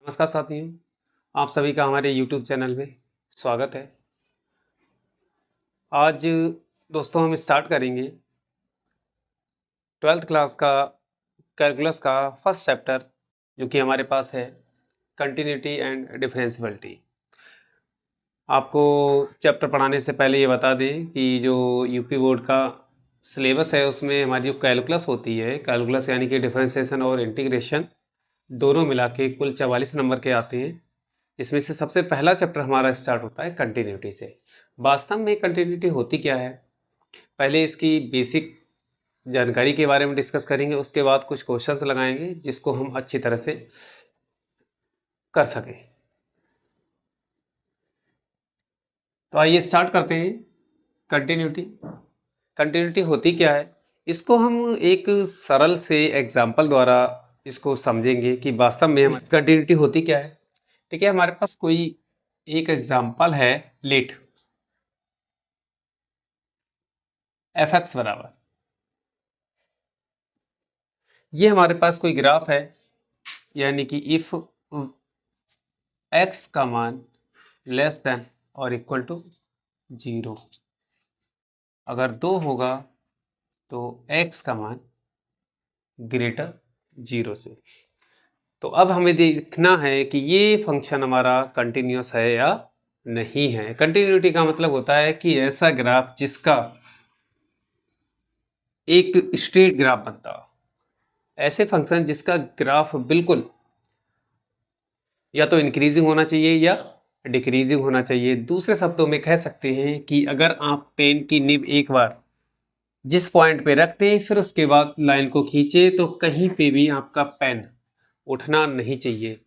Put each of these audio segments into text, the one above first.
नमस्कार साथियों, आप सभी का हमारे YouTube चैनल में स्वागत है। आज दोस्तों हम स्टार्ट करेंगे 12th क्लास का कैलकुलस का फर्स्ट चैप्टर, जो कि हमारे पास है कंटिन्यूटी एंड डिफरेंशियबिलिटी। आपको चैप्टर पढ़ाने से पहले ये बता दें कि जो यूपी बोर्ड का सिलेबस है उसमें हमारी जो कैलकुलस होती है, कैलकुलस यानी कि डिफरेंशिएशन और इंटीग्रेशन दोनों मिला के कुल 44 नंबर के आते हैं। इसमें से सबसे पहला चैप्टर हमारा स्टार्ट होता है कंटिन्यूटी से। वास्तव में कंटिन्यूटी होती क्या है, पहले इसकी बेसिक जानकारी के बारे में डिस्कस करेंगे, उसके बाद कुछ क्वेश्चंस लगाएंगे जिसको हम अच्छी तरह से कर सकें। तो आइए स्टार्ट करते हैं। कंटिन्यूटी होती क्या है, इसको हम एक सरल से एग्जाम्पल द्वारा इसको समझेंगे कि वास्तव में कंटिन्यूटी होती क्या है। ठीक है, हमारे पास कोई एक एग्जाम्पल है, लेट f(x) बराबर, ये हमारे पास कोई ग्राफ है, यानी कि इफ x का मान लेस देन और इक्वल टू 0, अगर 2 होगा तो x का मान ग्रेटर 0 से। तो अब हमें देखना है कि ये फंक्शन हमारा कंटिन्यूस है या नहीं है। कंटिन्यूटी का मतलब होता है कि ऐसा ग्राफ जिसका एक स्ट्रेट ग्राफ बनता हो, ऐसे फंक्शन जिसका ग्राफ बिल्कुल या तो इंक्रीजिंग होना चाहिए या डिक्रीजिंग होना चाहिए। दूसरे शब्दों में कह सकते हैं कि अगर आप पेन की निब एक बार जिस पॉइंट पे रखते हैं फिर उसके बाद लाइन को खींचे तो कहीं पे भी आपका पेन उठना नहीं चाहिए।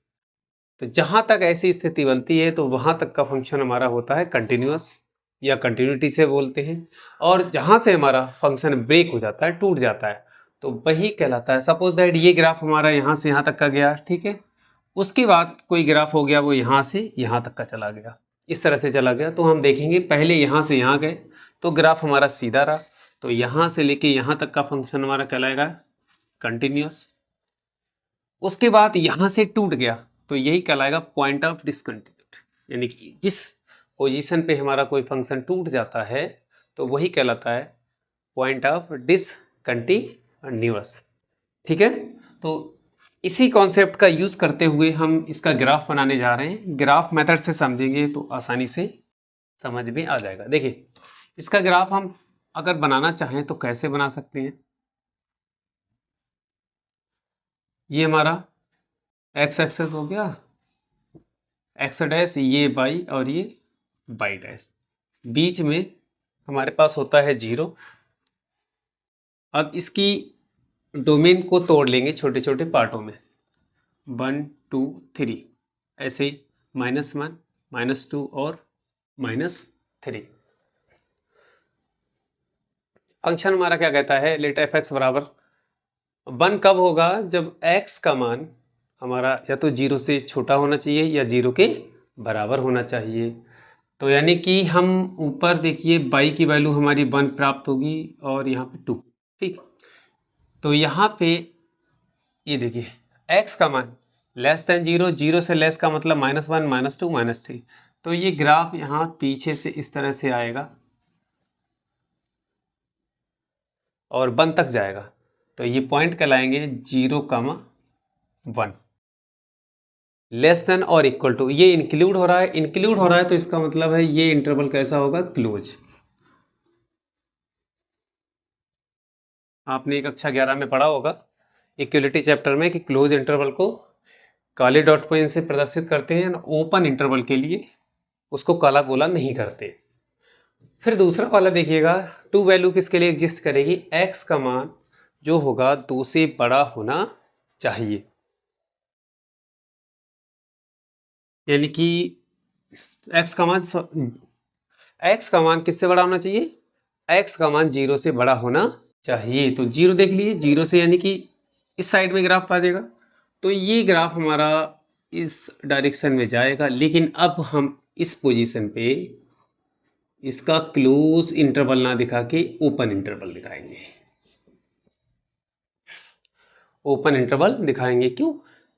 तो जहां तक ऐसी स्थिति बनती है तो वहां तक का फंक्शन हमारा होता है कंटिन्यूअस या कंटिन्यूटी से बोलते हैं। और जहां से हमारा फंक्शन ब्रेक हो जाता है, टूट जाता है, तो वही कहलाता है। सपोज दैट ये ग्राफ हमारा यहाँ से यहाँ तक का गया, ठीक है, उसके बाद कोई ग्राफ हो गया वो यहाँ से यहाँ तक का चला गया, इस तरह से चला गया, तो हम देखेंगे पहले यहाँ से यहाँ गए तो ग्राफ हमारा सीधा रहा, तो यहाँ से लेके यहाँ तक का फंक्शन हमारा कहलाएगा कंटिन्यूअस। उसके बाद यहाँ से टूट गया तो यही कहलाएगा पॉइंट ऑफ डिसकंटिन्यूटी, यानी कि जिस पोजीशन पे हमारा कोई फंक्शन टूट जाता है तो वही कहलाता है पॉइंट ऑफ डिसकंटिन्यूअस। ठीक है, तो इसी कॉन्सेप्ट का यूज करते हुए हम इसका ग्राफ बनाने जा रहे हैं। ग्राफ मेथड से समझेंगे तो आसानी से समझ में आ जाएगा। देखिए, इसका ग्राफ हम अगर बनाना चाहें तो कैसे बना सकते हैं। ये हमारा एक्स एक्सेस हो गया, एक्स डैश, ये वाई और ये वाई डैश, बीच में हमारे पास होता है 0। अब इसकी डोमेन को तोड़ लेंगे छोटे छोटे पार्टों में, 1 2 3, ऐसे ही -1 -2 और -3। फंक्शन हमारा क्या कहता है, लेट f(x) बराबर 1 कब होगा, जब x का मान हमारा या तो 0 से छोटा होना चाहिए या 0 के बराबर होना चाहिए। तो यानी कि हम ऊपर देखिए y की वैल्यू हमारी 1 प्राप्त होगी और यहाँ पे 2, ठीक। तो यहाँ पे ये देखिए x का मान लेस देन 0, 0 से लेस का मतलब -1 -2 -3। तो ये ग्राफ यहाँ पीछे से इस तरह से आएगा और 1 तक जाएगा, तो ये पॉइंट कहलाएंगे 0,1। लेस देन और इक्वल टू, ये इंक्लूड हो रहा है तो इसका मतलब है ये इंटरवल कैसा होगा, क्लोज। आपने एक कक्षा 11 में पढ़ा होगा इक्वलिटी चैप्टर में कि क्लोज इंटरवल को काले डॉट पेन से प्रदर्शित करते हैं, ओपन इंटरवल के लिए उसको काला गोला नहीं करते। फिर दूसरा वाला देखिएगा, टू वैल्यू किसके लिए एग्जिस्ट करेगी, x का मान जो होगा 2 से बड़ा होना चाहिए, यानी कि x का मान किससे बड़ा होना चाहिए, x का मान 0 से बड़ा होना चाहिए। तो 0 देख लीजिए, 0 से यानी कि इस साइड में ग्राफ आ जाएगा, तो ये ग्राफ हमारा इस डायरेक्शन में जाएगा। लेकिन अब हम इस पोजीशन पे इसका क्लोज इंटरवल ना दिखा के ओपन इंटरवल दिखाएंगे। ओपन इंटरवल दिखाएंगे क्यों,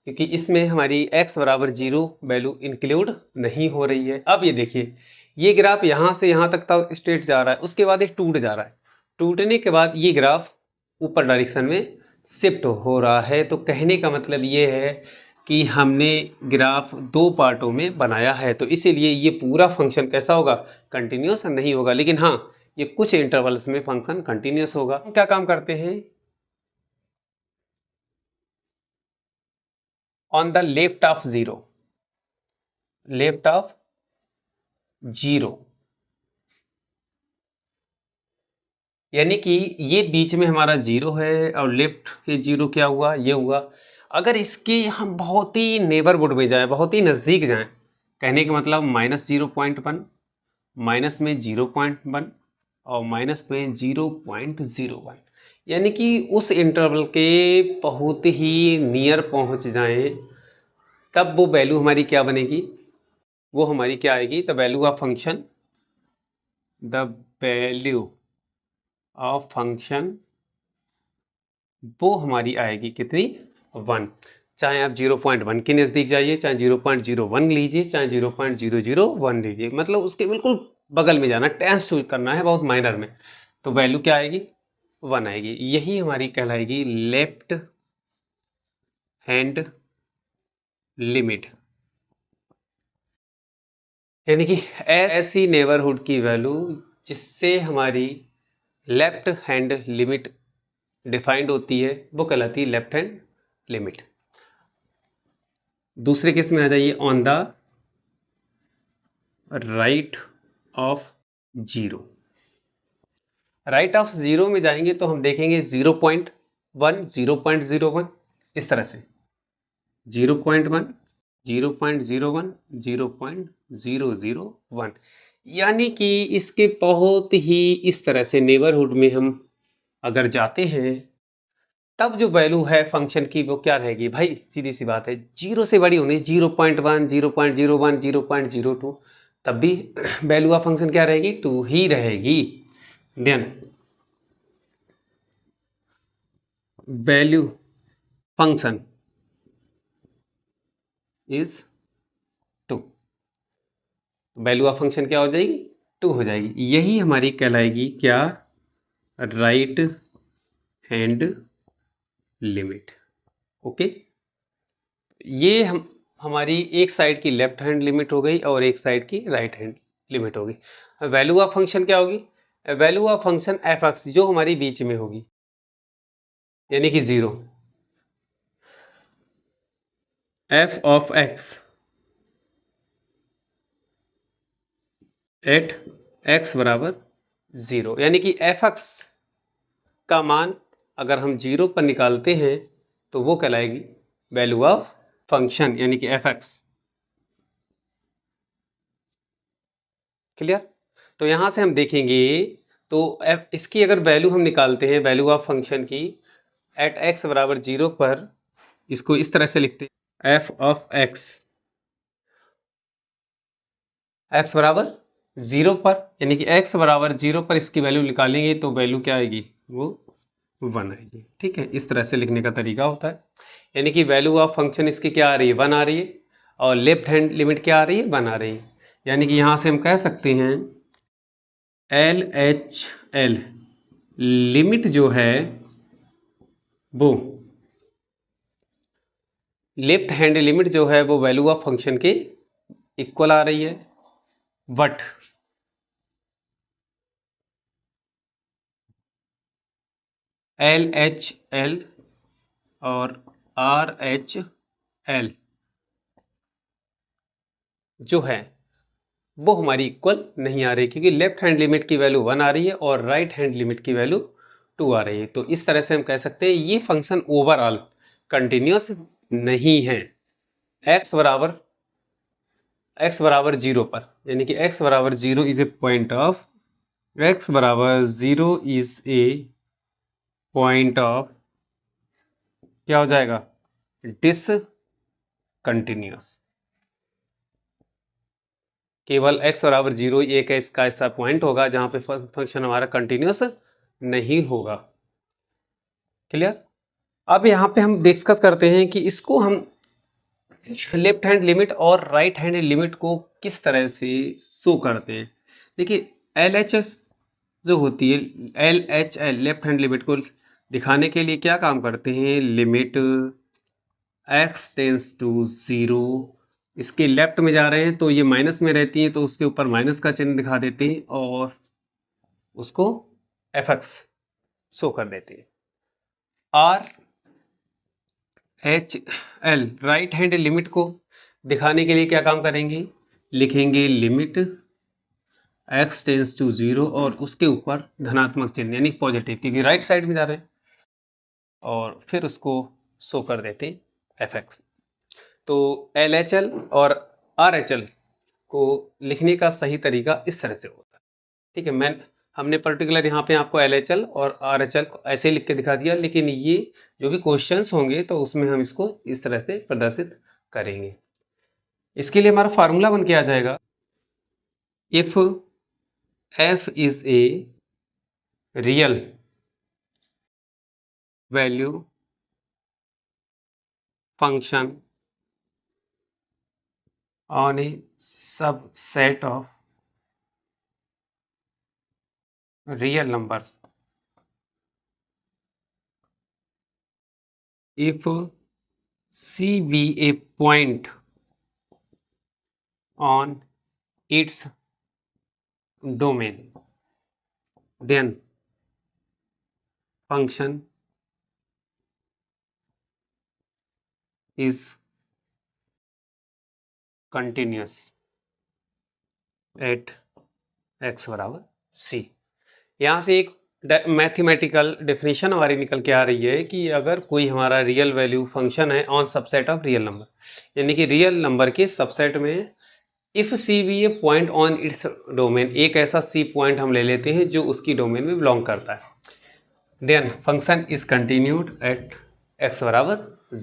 क्योंकि इसमें हमारी x बराबर 0 वैल्यू इंक्लूड नहीं हो रही है। अब ये देखिए, ये ग्राफ यहाँ से यहाँ तक स्ट्रेट जा रहा है, उसके बाद ये टूट जा रहा है, टूटने के बाद ये ग्राफ ऊपर डायरेक्शन में शिफ्ट हो रहा है। तो कहने का मतलब ये है कि हमने ग्राफ दो पार्टों में बनाया है, तो इसीलिए ये पूरा फंक्शन कैसा होगा, कंटिन्यूस नहीं होगा। लेकिन हाँ, ये कुछ इंटरवल्स में फंक्शन कंटिन्यूस होगा। हम क्या काम करते हैं, on the left of 0, left of 0, यानी कि ये बीच में हमारा 0 है और लेफ्ट के 0 क्या हुआ, ये हुआ। अगर इसके हम बहुत ही नेबरहुड में जाएं, बहुत ही नज़दीक जाएं, कहने का मतलब -0.1, माइनस में 0.1 और माइनस में 0.01, यानी कि उस इंटरवल के बहुत ही नियर पहुंच जाएं, तब वो वैल्यू हमारी क्या बनेगी, वो हमारी क्या आएगी, the value of function, the value of function वो हमारी आएगी कितनी, 1। चाहे आप 0.1 के नज़दीक जाइए, चाहे 0.01 लीजिए, चाहे 0.001 लीजिए, मतलब उसके बिल्कुल बगल में जाना, टेंस टू करना है बहुत माइनर में, तो वैल्यू क्या आएगी, 1 आएगी। यही हमारी कहलाएगी लेफ्ट हैंड लिमिट, यानी कि ऐसी नेबरहुड की वैल्यू जिससे हमारी लेफ्ट हैंड लिमिट डिफाइंड होती है, वो कहलाती है लेफ्ट हैंड लिमिट। दूसरे केस में आ जाइए, on the right of 0, right of 0 में जाएंगे तो हम देखेंगे 0.1, 0.01, इस तरह से 0.1, 0.01, 0.001, यानी कि इसके बहुत ही इस तरह से नेबरहुड में हम अगर जाते हैं, तब जो वैल्यू है फंक्शन की वो क्या रहेगी भाई, सीधी सी बात है, 0 से बड़ी होनी, 0.1, 0.01, 0.02, तब भी वैल्यू ऑफ फंक्शन क्या रहेगी, 2 ही रहेगी। Then value function is 2, value of function क्या हो जाएगी, 2 हो जाएगी। यही हमारी कहलाएगी क्या, राइट हैंड लिमिट। ओके, ये हमारी एक साइड की लेफ्ट हैंड लिमिट हो गई और एक साइड की राइट हैंड लिमिट होगी। वैल्यू ऑफ फंक्शन क्या होगी, value of function F X जो हमारी बीच में होगी, यानी कि 0, F of X at X बराबर 0, यानी कि एफ एक्स का मान अगर हम 0 पर निकालते हैं तो वो कहलाएगी वैल्यू ऑफ फंक्शन, यानी कि एफ एक्स। क्लियर, तो यहां से हम देखेंगे तो इसकी अगर वैल्यू हम निकालते हैं, वैल्यू ऑफ फंक्शन की एट एक्स बराबर 0 पर, इसको इस तरह से लिखते हैं, एफ ऑफ एक्स एक्स बराबर 0 पर, यानी कि एक्स बराबर 0 पर इसकी वैल्यू निकालेंगे तो वैल्यू क्या आएगी, वो 1 आएगी। ठीक है, इस तरह से लिखने का तरीका होता है, यानी कि वैल्यू ऑफ फंक्शन इसकी क्या आ रही है, 1 आ रही है, और लेफ्ट हैंड लिमिट क्या आ रही है, 1 आ रही है। यानी कि यहाँ से हम कह सकते हैं एल एच एल लिमिट जो है वो, लेफ्ट हैंड लिमिट जो है वो वैल्यू ऑफ फंक्शन के इक्वल आ रही है, बट एल एच एल और आर एच एल जो है वो हमारी इक्वल नहीं आ रही, क्योंकि लेफ्ट हैंड लिमिट की वैल्यू 1 आ रही है और राइट हैंड लिमिट की वैल्यू 2 आ रही है। तो इस तरह से हम कह सकते हैं ये फंक्शन ओवरऑल कंटिन्यूस नहीं है x बराबर 0 पर, यानी कि x बराबर 0 is a point of, x बराबर 0 इज ए पॉइंट ऑफ, क्या हो जाएगा, डिसकंटिन्यूस। केवल x बराबर 0 एक इसका ऐसा पॉइंट होगा जहां पे फंक्शन हमारा कंटिन्यूस नहीं होगा। क्लियर, अब यहाँ पे हम डिस्कस करते हैं कि इसको हम लेफ्ट हैंड लिमिट और राइट हैंड लिमिट को किस तरह से शो करते हैं। देखिए LHS जो होती है, LHL लेफ्ट हैंड लिमिट को दिखाने के लिए क्या काम करते हैं, लिमिट x टेंस टू 0, इसके लेफ्ट में जा रहे हैं तो ये माइनस में रहती है तो उसके ऊपर माइनस का चिन्ह दिखा देते हैं और उसको fx शो कर देते हैं। RHL राइट हैंड लिमिट को दिखाने के लिए क्या काम करेंगे, लिखेंगे लिमिट x टेंस टू 0 और उसके ऊपर धनात्मक चिन्ह यानी पॉजिटिव, क्योंकि राइट साइड में जा रहे हैं, और फिर उसको शो कर देते fx। तो LHL और RHL को लिखने का सही तरीका इस तरह से होता है। ठीक है, हमने पर्टिकुलर यहाँ पे आपको LHL और RHL को ऐसे लिख के दिखा दिया, लेकिन ये जो भी क्वेश्चंस होंगे तो उसमें हम इसको इस तरह से प्रदर्शित करेंगे। इसके लिए हमारा फार्मूला बन के आ जाएगा, if f is a real value function on a subset of real numbers, if C be a point on its domain, then function is continuous at x बराबर c। यहाँ से एक मैथमेटिकल डेफिनेशन हमारी निकल के आ रही है कि अगर कोई हमारा रियल वैल्यू फंक्शन है on subset of real number, यानी कि रियल नंबर के सबसेट में if C B A point on its domain, एक ऐसा सी पॉइंट हम ले लेते हैं जो उसकी डोमेन में बिलोंग करता है, then function is continued at X बराबर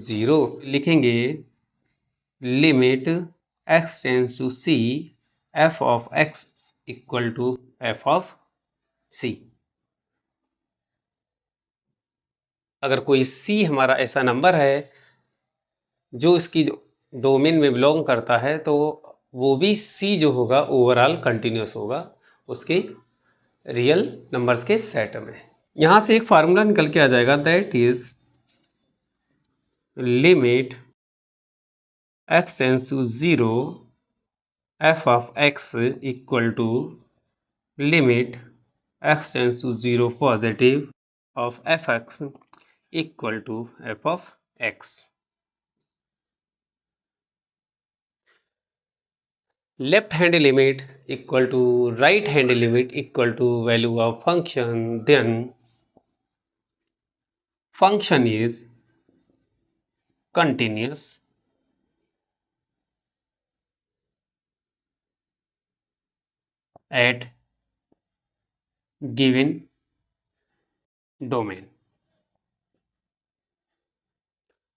0। लिखेंगे limit X tends to C F of X equal to F of C. अगर कोई सी हमारा ऐसा नंबर है जो इसकी डोमेन में बिलोंग करता है तो वो भी सी जो होगा ओवरऑल कंटिन्यूस होगा उसके रियल नंबर्स के सेट में। यहाँ से एक फार्मूला निकल के आ जाएगा, that is limit X tends to 0 F of X equal to limit X tends to 0 positive of F X equal to F of X. Left hand limit equal to right hand limit equal to value of function, then function is continuous at given domain।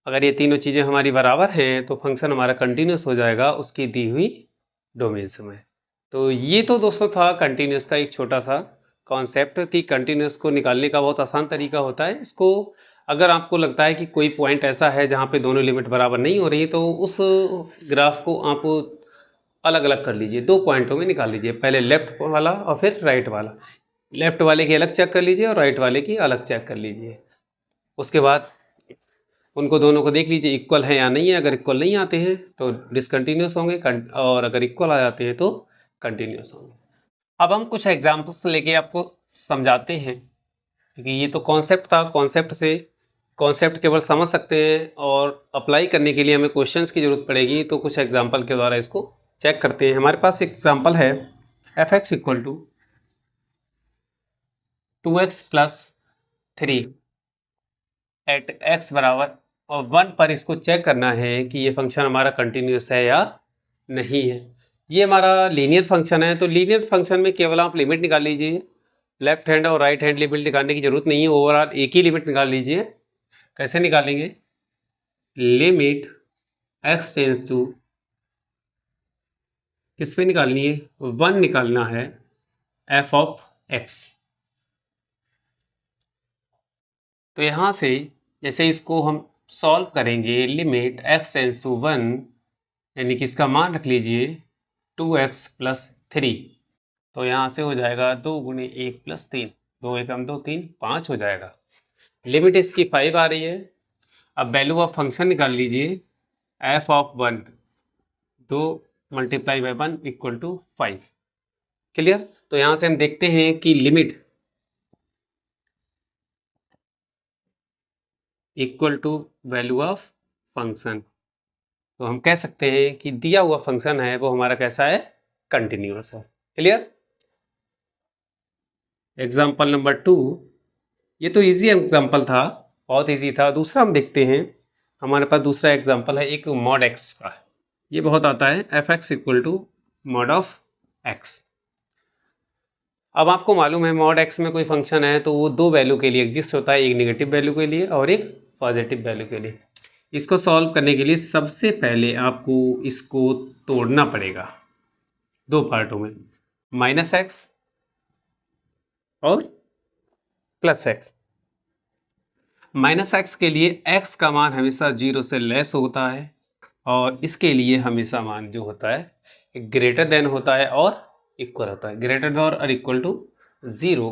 अगर ये तीनों चीज़ें हमारी बराबर हैं तो function हमारा continuous हो जाएगा उसकी दी हुई डोमेन्स में। तो ये तो दोस्तों था कंटिन्यूस का एक छोटा सा कॉन्सेप्ट कि कंटिन्यूस को निकालने का बहुत आसान तरीका होता है। इसको अगर आपको लगता है कि कोई पॉइंट ऐसा है जहाँ पे दोनों लिमिट बराबर नहीं हो रही तो उस ग्राफ को आप अलग अलग कर लीजिए, दो पॉइंटों में निकाल लीजिए, पहले लेफ्ट वाला और फिर राइट वाला। लेफ्ट वाले की अलग चेक कर लीजिए और राइट वाले की अलग चेक कर लीजिए। उसके बाद उनको दोनों को देख लीजिए इक्वल है या नहीं है। अगर इक्वल नहीं आते हैं तो डिसकंटिन्यूस होंगे और अगर इक्वल आ जाते हैं तो कंटिन्यूस होंगे। अब हम कुछ एग्जाम्पल्स लेके आपको समझाते हैं, क्योंकि ये तो कॉन्सेप्ट था, कॉन्सेप्ट केवल समझ सकते हैं और अप्लाई करने के लिए हमें क्वेश्चंस की ज़रूरत पड़ेगी। तो कुछ एग्जाम्पल के द्वारा इसको चेक करते हैं। हमारे पास एग्जाम्पल है F X equal to 2x plus 3 at X बराबर और 1 पर इसको चेक करना है कि ये फंक्शन हमारा कंटिन्यूस है या नहीं है। ये हमारा लीनियर फंक्शन है, तो लीनियर फंक्शन में केवल आप लिमिट निकाल लीजिए, लेफ्ट हैंड और राइट हैंड लिमिट निकालने की जरूरत नहीं है, ओवरऑल एक ही लिमिट निकाल लीजिए। कैसे निकालेंगे, लिमिट एक्स टेंस टू किस पे निकालनी है, 1 निकालना है एफ ऑफ एक्स। तो यहाँ से जैसे इसको हम सॉल्व करेंगे, लिमिट एक्स टेंस टू 1 यानी कि इसका मान रख लीजिए 2x + 3। तो यहाँ से हो जाएगा 2 × 1 + 3, 2 × 1 = 2, 3 5 हो जाएगा। लिमिट इसकी 5 आ रही है। अब वैल्यू ऑफ फंक्शन निकाल लीजिए f(1), 2 × 1 = 5। क्लियर? तो यहाँ से हम देखते हैं कि limit equal to value of function. तो हम कह सकते हैं कि दिया हुआ फंक्शन है वो हमारा कैसा है, कंटिन्यूअस है। क्लियर? एग्जाम्पल नंबर 2, ये तो इजी एग्जाम्पल था, बहुत इजी था। दूसरा हम देखते हैं, हमारे पास दूसरा एग्जाम्पल है एक मॉड x का। ये बहुत आता है, f(x) = mod of x। अब आपको मालूम है मॉड x में कोई फंक्शन है तो वो दो वैल्यू के लिए एग्जिस्ट होता है, एक नेगेटिव वैल्यू के लिए और एक पॉजिटिव वैल्यू के लिए। इसको सॉल्व करने के लिए सबसे पहले आपको इसको तोड़ना पड़ेगा दो पार्टों में, -x और +x। -x के लिए x का मान हमेशा 0 से लेस होता है और इसके लिए हमेशा मान जो होता है ग्रेटर देन होता है और इक्वल होता है, ग्रेटर देन और इक्वल टू 0।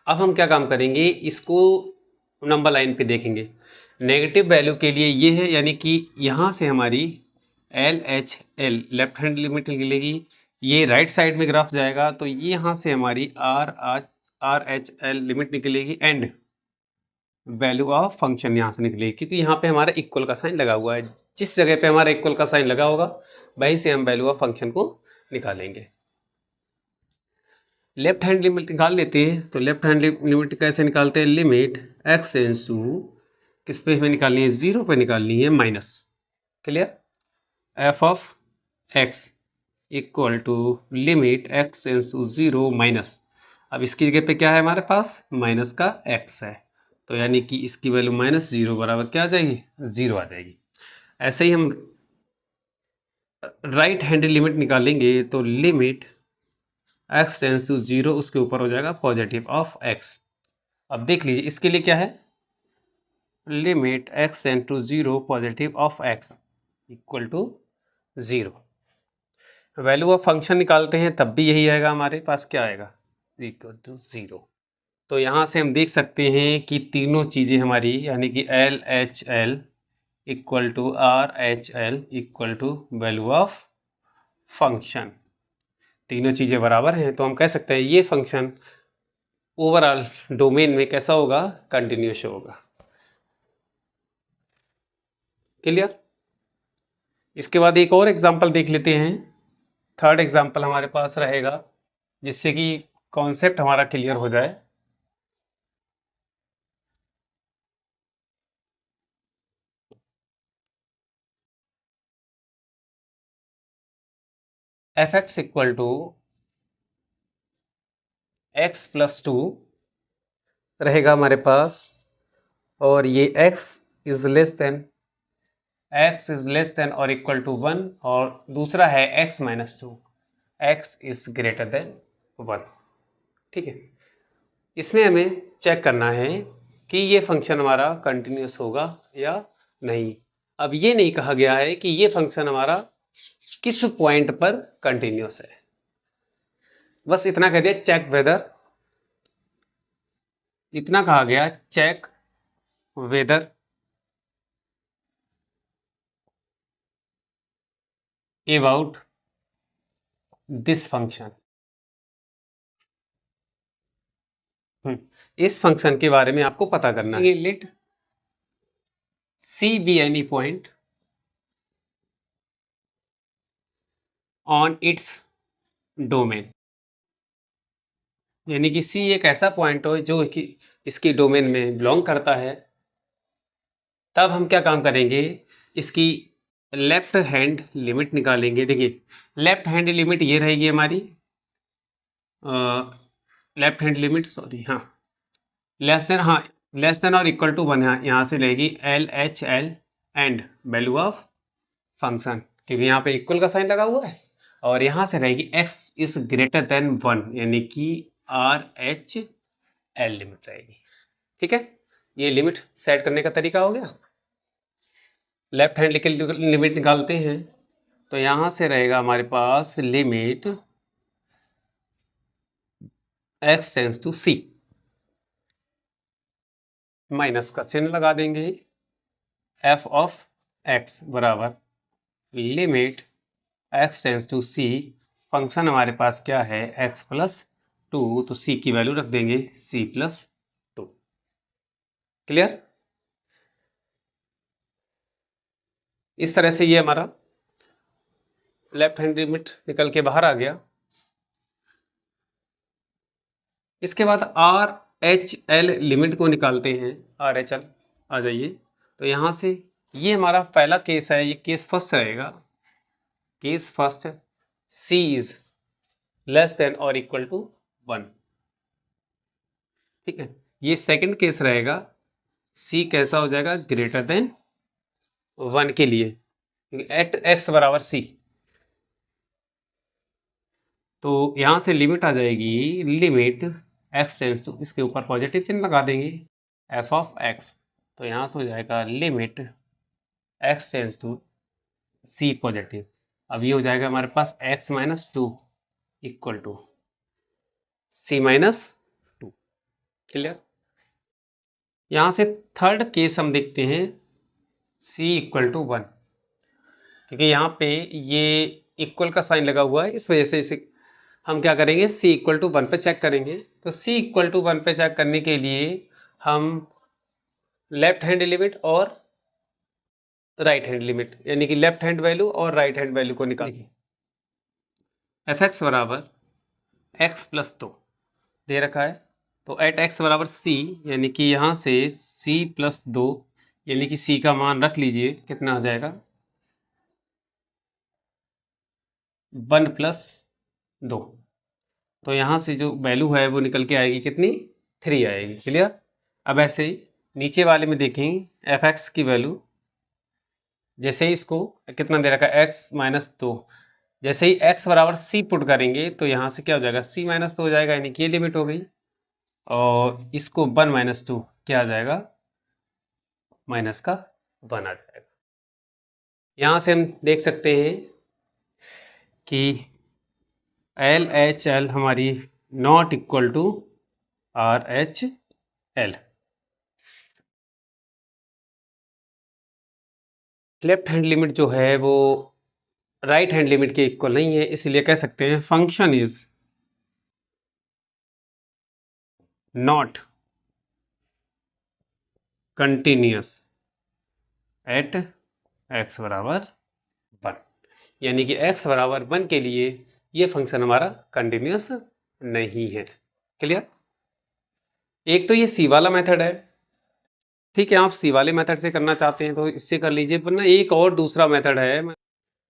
अब हम क्या काम करेंगे, इसको नंबर लाइन पे देखेंगे। नेगेटिव वैल्यू के लिए ये है, यानी कि यहाँ से हमारी LHL लेफ्ट हैंड लिमिट निकलेगी, ये राइट साइड में ग्राफ जाएगा तो ये यहाँ से हमारी RHL लिमिट निकलेगी एंड वैल्यू ऑफ फंक्शन यहाँ से निकलेगी, क्योंकि यहाँ पे हमारा इक्वल का साइन लगा हुआ है। जिस जगह पे हमारा इक्वल का साइन लगा होगा वहीं से हम वैल्यू ऑफ फंक्शन को निकालेंगे। लेफ्ट हैंड लिमिट निकाल लेते हैं। तो लेफ्ट हैंड लिमिट कैसे निकालते हैं, लिमिट x किस पे हमें निकालनी है, 0 पे निकालनी है, minus. Clear? f(x) = limit x → 0 minus. अब इसकी जगह पे क्या है हमारे पास, माइनस का x है, तो यानी कि इसकी वैल्यू -0 बराबर क्या आ जाएगी, 0 आ जाएगी। ऐसे ही हम राइट हैंड लिमिट निकालेंगे तो लिमिट x → 0 उसके ऊपर हो जाएगा पॉजिटिव ऑफ x। अब देख लीजिए इसके लिए क्या है, limit x → 0 positive of x = 0। Value of function निकालते हैं तब भी यही आएगा, हमारे पास क्या आएगा, =0। तो यहाँ से हम देख सकते हैं कि तीनों चीज़ें हमारी, यानी कि LHL = RHL = value of function, तीनों चीज़ें बराबर हैं। तो हम कह सकते हैं ये फंक्शन ओवरऑल डोमेन में कैसा होगा, कंटिन्यूअस होगा। क्लियर? इसके बाद एक और एग्जांपल देख लेते हैं, थर्ड एग्जांपल हमारे पास रहेगा जिससे कि कॉन्सेप्ट हमारा क्लियर हो जाए। f(x) = x + 2 रहेगा हमारे पास, और ये x इज लेस देन और इक्वल टू 1, और दूसरा है x - 2, x is greater than 1। ठीक है, इसमें हमें चेक करना है कि ये फंक्शन हमारा कंटिन्यूअस होगा या नहीं। अब ये नहीं कहा गया है कि ये फंक्शन हमारा किस पॉइंट पर कंटिन्यूअस है, बस इतना कह दिया चेक वेदर, इतना कहा गया check whether about this function. इस फंक्शन के बारे में आपको पता करना है। Let C be any point on its domain, यानी कि C एक ऐसा पॉइंट हो जो कि इसकी डोमेन में बिलोंग करता है। तब हम क्या काम करेंगे, इसकी लेफ्ट हैंड लिमिट निकालेंगे। देखिए लेफ्ट हैंड लिमिट ये रहेगी हमारी, left hand limit less than और इक्वल टू 1 यहाँ से रहेगी LHL and value of function, क्योंकि यहाँ पे इक्वल का साइन लगा हुआ है, और यहाँ से रहेगी x इज ग्रेटर देन 1, यानी कि RHL लिमिट रहेगी। ठीक है, ये लिमिट सेट करने का तरीका हो गया। लेफ्ट हैंड लिमिट निकालते हैं तो यहाँ से रहेगा हमारे पास limit x tends to c, minus का चिन्ह लगा देंगे, f ऑफ x बराबर limit x tends to c, function हमारे पास क्या है x प्लस 2, तो c की वैल्यू रख देंगे c प्लस 2। क्लियर? इस तरह से ये हमारा लेफ्ट हैंड लिमिट निकल के बाहर आ गया। इसके बाद आर एच एल लिमिट को निकालते हैं। आर एच एल आ जाइए। तो यहाँ से ये हमारा पहला केस है, ये केस फर्स्ट रहेगा। Case first, c is less than और इक्वल टू 1। ठीक है। ये सेकंड केस रहेगा, c कैसा हो जाएगा, ग्रेटर देन 1 के लिए, क्योंकि एट x बराबर c। तो यहाँ से लिमिट आ जाएगी, लिमिट x टेंड्स टू, इसके ऊपर पॉजिटिव चिन्ह लगा देंगे, f ऑफ x। तो यहाँ से हो जाएगा limit x tends to c positive. अब ये हो जाएगा हमारे पास x minus 2 equal to c minus 2। Clear? यहाँ से थर्ड केस हम देखते हैं, c इक्वल टू 1, क्योंकि यहाँ पे ये इक्वल का साइन लगा हुआ है, इस वजह से इसे हम क्या करेंगे, c इक्वल टू 1 पे चेक करेंगे। तो c इक्वल टू 1 पे चेक करने के लिए हम लेफ्ट हैंड लिमिट और राइट हैंड लिमिट, यानी कि लेफ्ट हैंड वैल्यू और राइट हैंड वैल्यू को निकालेंगे। एफ एक्स बराबर x प्लस 2 दे रखा है, तो एट x बराबर c, यानी कि यहाँ से c प्लस 2, यानी कि c का मान रख लीजिए, कितना आ जाएगा 1 प्लस 2। तो यहाँ से जो वैल्यू है वो निकल के आएगी कितनी, 3 आएगी। क्लियर? अब ऐसे ही नीचे वाले में देखेंगे एफ एक्स की वैल्यू, जैसे ही इसको कितना दे रखा है x माइनस 2, जैसे ही x बराबर c पुट करेंगे तो यहाँ से क्या हो जाएगा, c माइनस 2 हो जाएगा, यानी कि ये लिमिट हो गई। और इसको 1 माइनस 2 क्या आ जाएगा, माइनस का 1 आ जाएगा। यहाँ से हम देख सकते हैं कि एल एच एल हमारी not equal to R H L. Left hand limit जो है वो राइट हैंड लिमिट के इक्वल नहीं है, इसलिए कह सकते हैं function is not continuous at x बराबर 1, यानी कि x बराबर 1 के लिए ये फंक्शन हमारा कंटिन्यूअस नहीं है। क्लियर? एक तो ये सी वाला मेथड है, ठीक है, आप सी वाले मेथड से करना चाहते हैं तो इससे कर लीजिए, वरना एक और दूसरा मेथड है।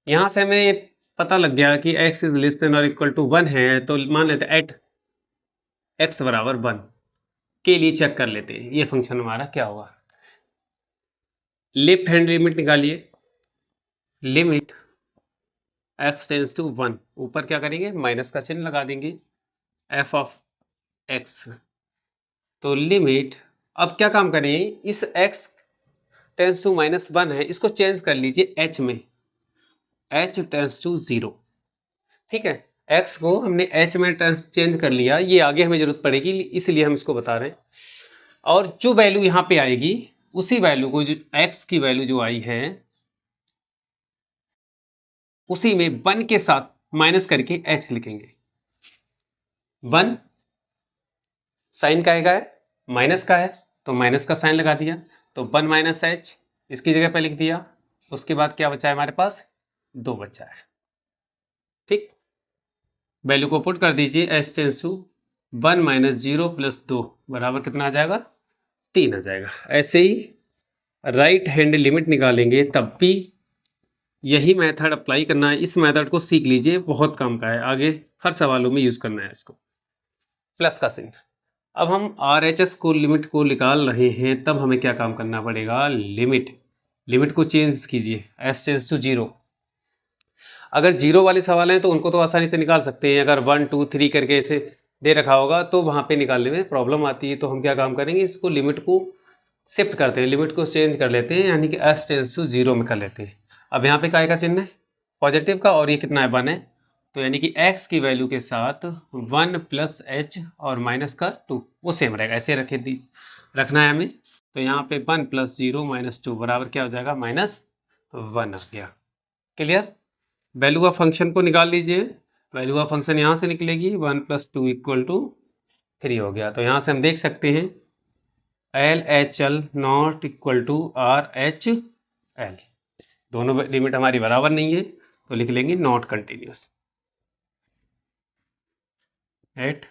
यहाँ से हमें ये पता लग गया कि x इज लेस देन और इक्वल टू 1 है, तो मान लेते हैं एट x बराबर 1 के लिए चेक कर लेते हैं ये फंक्शन हमारा क्या होगा। लेफ्ट हैंड लिमिट निकालिए, लिमिट x टेंड्स टू 1, ऊपर क्या करेंगे, माइनस का चिन्ह लगा देंगे, f ऑफ x। तो लिमिट, अब क्या काम करें, इस x टेंड्स टू माइनस 1 है, इसको चेंज कर लीजिए h में, h टेंड्स टू 0। ठीक है, x को हमने h में चेंज कर लिया, ये आगे हमें जरूरत पड़ेगी इसलिए हम इसको बता रहे हैं। और जो वैल्यू यहाँ पे आएगी उसी वैल्यू को, जो x की वैल्यू जो आई है उसी में 1 के साथ माइनस करके h लिखेंगे। 1 साइन का है, माइनस का है, तो माइनस का साइन लगा दिया, तो 1 माइनस h इसकी जगह पे लिख दिया। उसके बाद क्या बचा है हमारे पास, 2 बचा है। ठीक, वैल्यू को पुट कर दीजिए, h tends to 1 minus 0 plus 2 बराबर कितना आ जाएगा, 3 आ जाएगा। ऐसे ही राइट हैंड लिमिट निकालेंगे तब भी यही मेथड अप्लाई करना है। इस मेथड को सीख लीजिए, बहुत काम का है, आगे हर सवालों में यूज़ करना है इसको, प्लस का चिन्ह। अब हम आर एच एस को लिमिट को निकाल रहे हैं, तब हमें क्या काम करना पड़ेगा, लिमिट को चेंज कीजिए, एस टेंड्स टू 0। अगर 0 वाले सवाल हैं तो उनको तो आसानी से निकाल सकते हैं, अगर 1 2 3 करके ऐसे दे रखा होगा तो वहाँ पे निकालने में प्रॉब्लम आती है। तो हम क्या काम करेंगे, इसको लिमिट को शिफ्ट करते हैं, लिमिट को चेंज कर लेते हैं, यानी कि एस टेंड्स टू 0 में कर लेते हैं। अब यहाँ पे काय का चिन्ह है, पॉजिटिव का और ये कितना है 1 है, तो यानी कि x की वैल्यू के साथ 1 प्लस एच और माइनस का 2 वो सेम रहेगा, ऐसे रखना है हमें। तो यहाँ पे 1 प्लस 0 माइनस 2 बराबर क्या हो जाएगा -1 आ गया। क्लियर। वैल्यू ऑफ फंक्शन को निकाल लीजिए, वैल्यू ऑफ फंक्शन यहाँ से निकलेगी 1 प्लस 2 इक्वल टू 3 हो गया। तो यहाँ से हम देख सकते हैं LHL not equal to RHL, दोनों लिमिट हमारी बराबर नहीं है, तो लिख लेंगे नॉट कंटिन्यूस एट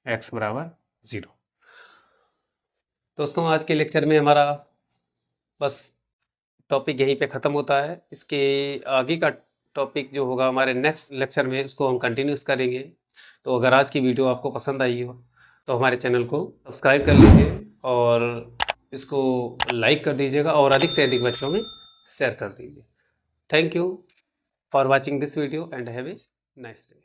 x बराबर 0। दोस्तों आज के लेक्चर में हमारा बस टॉपिक यहीं पे ख़त्म होता है। इसके आगे का टॉपिक जो होगा हमारे नेक्स्ट लेक्चर में, उसको हम कंटिन्यूस करेंगे। तो अगर आज की वीडियो आपको पसंद आई हो तो हमारे चैनल को सब्सक्राइब कर लीजिए और इसको लाइक कर दीजिएगा और अधिक से अधिक बच्चों में शेयर कर दीजिए। Thank you for watching this video and have a nice day.